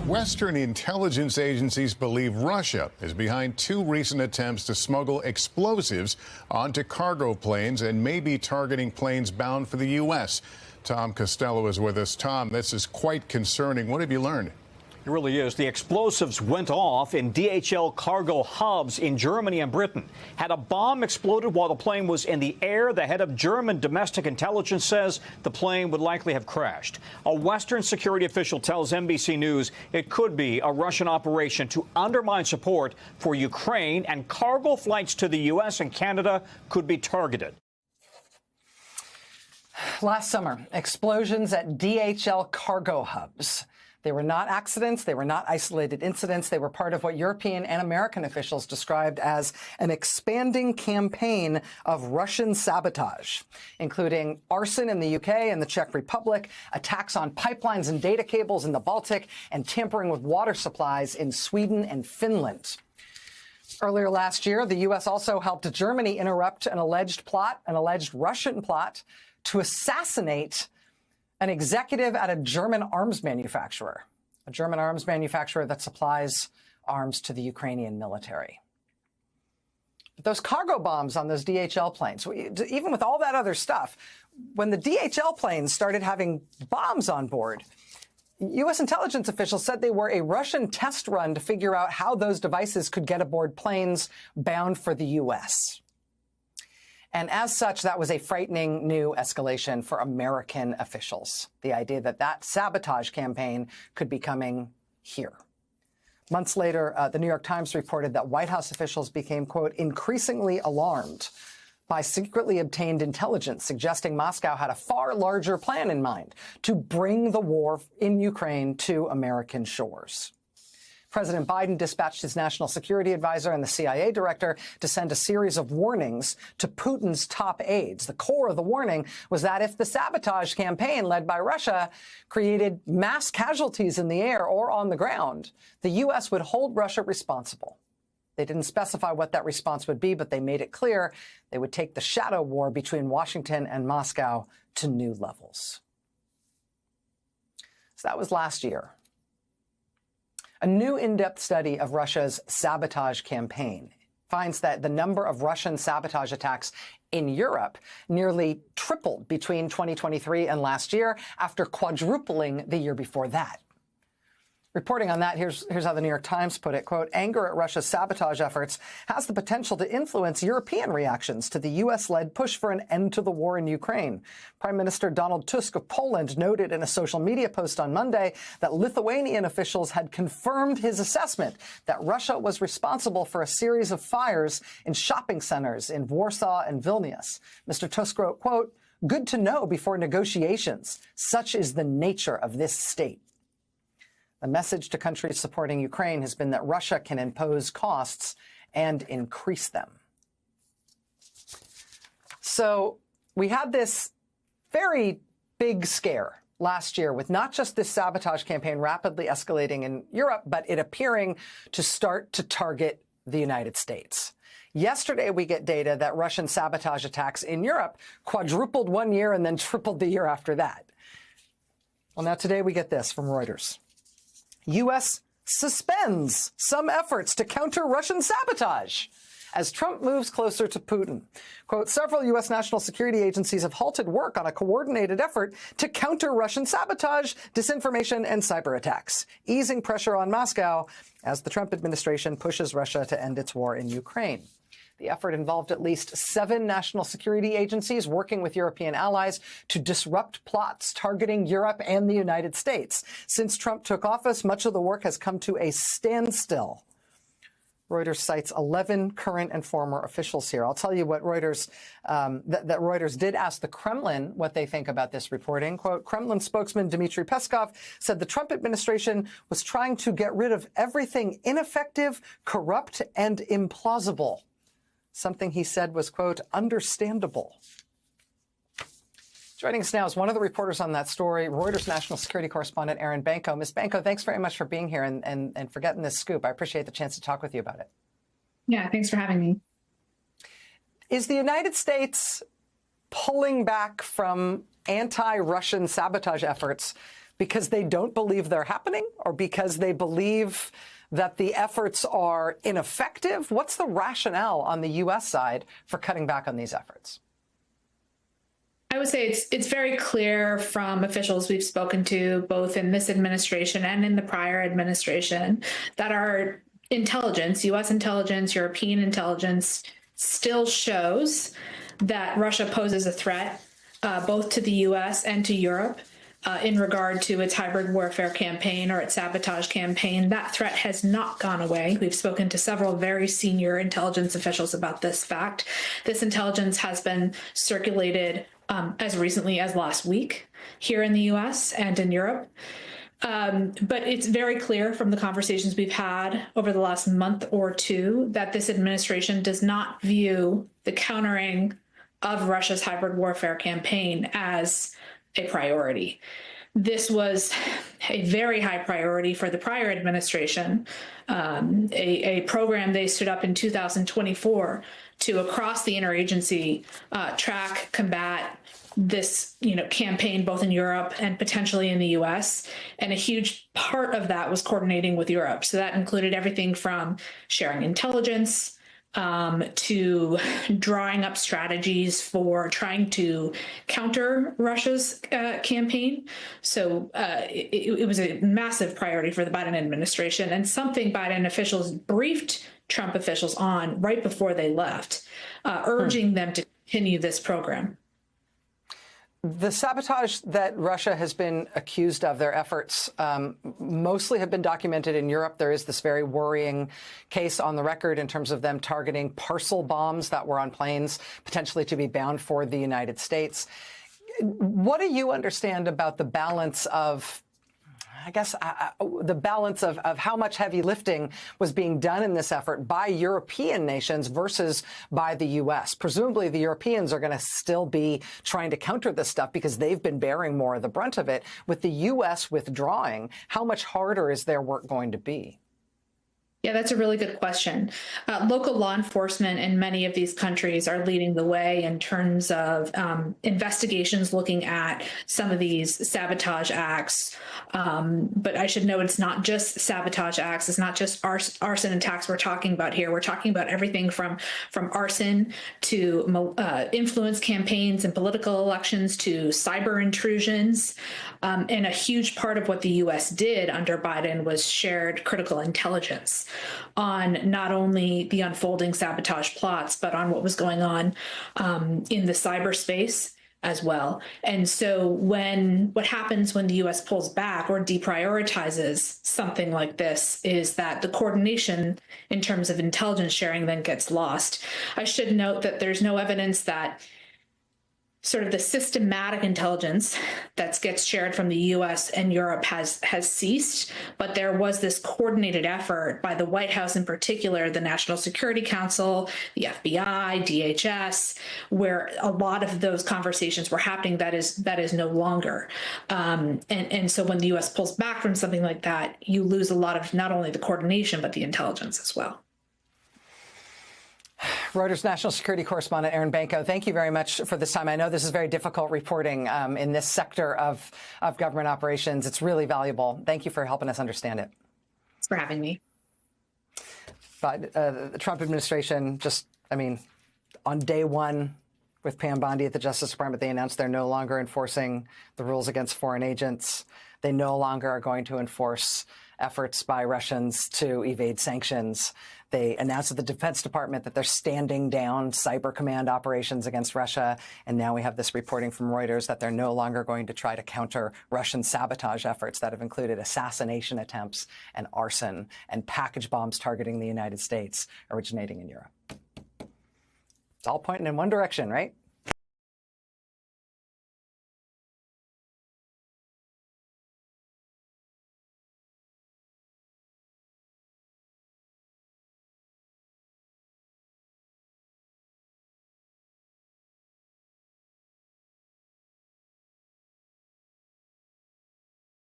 Western intelligence agencies believe Russia is behind two recent attempts to smuggle explosives onto cargo planes and may be targeting planes bound for the U.S. Tom Costello is with us. Tom, this is quite concerning. What have you learned? It really is. The explosives went off in DHL cargo hubs in Germany and Britain. Had a bomb exploded while the plane was in the air, the head of German domestic intelligence says the plane would likely have crashed. A Western security official tells NBC News it could be a Russian operation to undermine support for Ukraine, and cargo flights to the U.S. and Canada could be targeted. Last summer, explosions at DHL cargo hubs. They were not accidents. They were not isolated incidents. They were part of what European and American officials described as an expanding campaign of Russian sabotage, including arson in the UK and the Czech Republic, attacks on pipelines and data cables in the Baltic, and tampering with water supplies in Sweden and Finland. Earlier last year, the U.S. also helped Germany interrupt an alleged Russian plot to assassinate an executive at a German arms manufacturer that supplies arms to the Ukrainian military. But those cargo bombs on those DHL planes, even with all that other stuff, when the DHL planes started having bombs on board, U.S. intelligence officials said they were a Russian test run to figure out how those devices could get aboard planes bound for the U.S. And as such, that was a frightening new escalation for American officials. The idea that that sabotage campaign could be coming here. Months later, the New York Times reported that White House officials became, quote, increasingly alarmed by secretly obtained intelligence suggesting Moscow had a far larger plan in mind to bring the war in Ukraine to American shores. President Biden dispatched his national security advisor and the CIA director to send a series of warnings to Putin's top aides. The core of the warning was that if the sabotage campaign led by Russia created mass casualties in the air or on the ground, the U.S. would hold Russia responsible. They didn't specify what that response would be, but they made it clear they would take the shadow war between Washington and Moscow to new levels. So that was last year. A new in-depth study of Russia's sabotage campaign finds that the number of Russian sabotage attacks in Europe nearly tripled between 2023 and last year, after quadrupling the year before that. Reporting on that, here's how the New York Times put it, quote, anger at Russia's sabotage efforts has the potential to influence European reactions to the U.S.-led push for an end to the war in Ukraine. Prime Minister Donald Tusk of Poland noted in a social media post on Monday that Lithuanian officials had confirmed his assessment that Russia was responsible for a series of fires in shopping centers in Warsaw and Vilnius. Mr. Tusk wrote, quote, good to know before negotiations. Such is the nature of this state. The message to countries supporting Ukraine has been that Russia can impose costs and increase them. So we had this very big scare last year with not just this sabotage campaign rapidly escalating in Europe, but it appearing to start to target the United States. Yesterday, we get data that Russian sabotage attacks in Europe quadrupled one year and then tripled the year after that. Well, now today we get this from Reuters. U.S. suspends some efforts to counter Russian sabotage as Trump moves closer to Putin. Quote, several U.S. national security agencies have halted work on a coordinated effort to counter Russian sabotage, disinformation, and cyber attacks, easing pressure on Moscow as the Trump administration pushes Russia to end its war in Ukraine. The effort involved at least 7 national security agencies working with European allies to disrupt plots targeting Europe and the United States. Since Trump took office, much of the work has come to a standstill. Reuters cites 11 current and former officials here. I'll tell you what Reuters, that Reuters did ask the Kremlin what they think about this reporting. Quote, Kremlin spokesman Dmitry Peskov said the Trump administration was trying to get rid of everything ineffective, corrupt, and implausible. Something he said was, quote, understandable. Joining us now is one of the reporters on that story, Reuters national security correspondent Erin Banco. Ms. Banco, thanks very much for being here and for getting this scoop. I appreciate the chance to talk with you about it. Yeah, thanks for having me. Is the United States pulling back from anti-Russian sabotage efforts Because they don't believe they're happening, or because they believe that the efforts are ineffective? What's the rationale on the U.S. side for cutting back on these efforts? I would say it's very clear from officials we've spoken to, both in this administration and in the prior administration, that our intelligence, U.S. intelligence, European intelligence, still shows that Russia poses a threat both to the U.S. and to Europe in regard to its hybrid warfare campaign or its sabotage campaign. That threat has not gone away. We've spoken to several very senior intelligence officials about this fact. This intelligence has been circulated as recently as last week here in the U.S. and in Europe. But it's very clear from the conversations we've had over the last month or two that this administration does not view the countering of Russia's hybrid warfare campaign as a priority. This was a very high priority for the prior administration, a program they stood up in 2024 to, across the interagency, track, combat this campaign both in Europe and potentially in the US. And a huge part of that was coordinating with Europe. So that included everything from sharing intelligence to drawing up strategies for trying to counter Russia's campaign. So it was a massive priority for the Biden administration, and something Biden officials briefed Trump officials on right before they left, urging them to continue this program. The sabotage that Russia has been accused of, their efforts, mostly have been documented in Europe. There is this very worrying case on the record in terms of them targeting parcel bombs that were on planes, potentially to be bound for the United States. What do you understand about the balance of, the balance of how much heavy lifting was being done in this effort by European nations versus by the U.S.? Presumably, the Europeans are going to still be trying to counter this stuff because they've been bearing more of the brunt of it. With the U.S. withdrawing, how much harder is their work going to be? Yeah, that's a really good question. Local law enforcement in many of these countries are leading the way in terms of investigations looking at some of these sabotage acts. But I should note it's not just sabotage acts. It's not just arson attacks we're talking about here. We're talking about everything from arson to influence campaigns and political elections to cyber intrusions. And a huge part of what the U.S. did under Biden was shared critical intelligence on not only the unfolding sabotage plots, but on what was going on in the cyberspace as well. And so what happens when the U.S. pulls back or deprioritizes something like this is that the coordination in terms of intelligence sharing then gets lost. I should note that there's no evidence that sort of the systematic intelligence that gets shared from the U.S. and Europe has ceased, but there was this coordinated effort by the White House in particular, the National Security Council, the FBI, DHS, where a lot of those conversations were happening. That is no longer. And so when the U.S. pulls back from something like that, you lose a lot of not only the coordination, but the intelligence as well. Reuters national security correspondent Erin Banco, thank you very much for this time. I know this is very difficult reporting in this sector of government operations. It's really valuable. Thank you for helping us understand it. Thanks for having me. But the Trump administration on day one with Pam Bondi at the Justice Department, they announced they're no longer enforcing the rules against foreign agents. They no longer are going to enforce efforts by Russians to evade sanctions. They announced at the Defense Department that they're standing down cyber command operations against Russia. And now we have this reporting from Reuters that they're no longer going to try to counter Russian sabotage efforts that have included assassination attempts and arson and package bombs targeting the United States originating in Europe. It's all pointing in one direction, right?